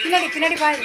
பின்னாடி பின்னாடி பாரு.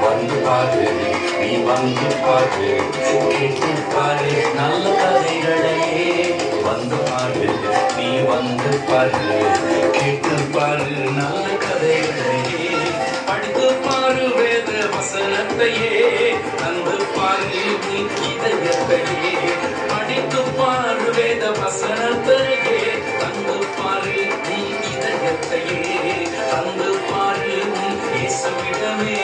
வந்து பாரு நீ வந்து பாரு கேட்டு பாரு நல்ல கதைகளையே வந்து பாரு நீ வந்து பாரு கேட்டு பாரு நல்ல கதைகளையே படித்து பாரு வேத வசனத்தையே தந்து பாரு நீ இதயத்தையே படித்து பாரு வேத வசனத்தையே தந்து பாரு நீ இதயத்தையே தந்து பாரு நீ இயேசுவிடமே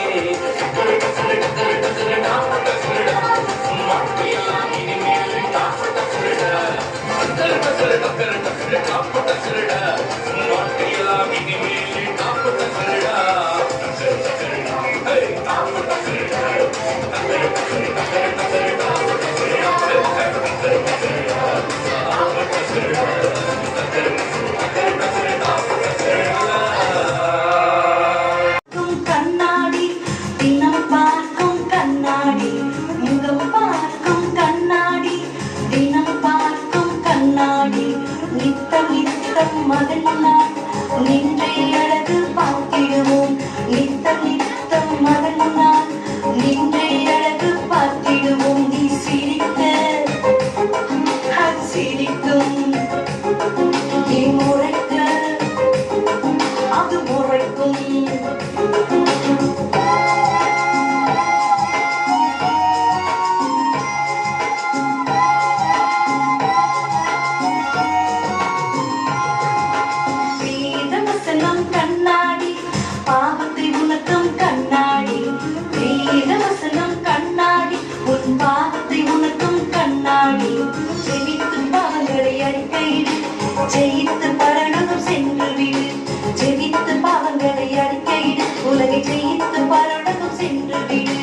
ஜெயித்து பரலோகம் சென்று விடு ஜெயித்து பாவங்களை அறிக்கையிடு உலகை ஜெயித்து பரலோகம் சென்று விடு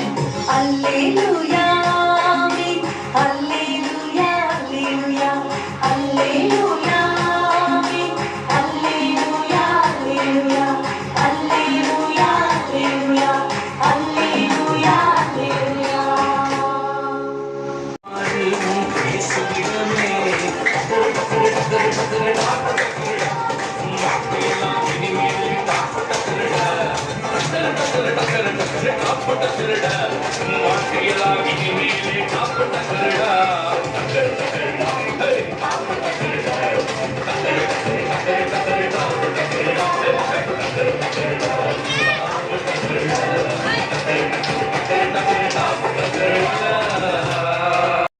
அல்லேலூயா ஆமென் அல்லேலூயா அல்லேலூயா அல்லேலூயா ஆமென் அல்லேலூயா அல்லேலூயா அல்லேலூயா அல்லேலூயா அல்லேலூயா அல்லேலூயா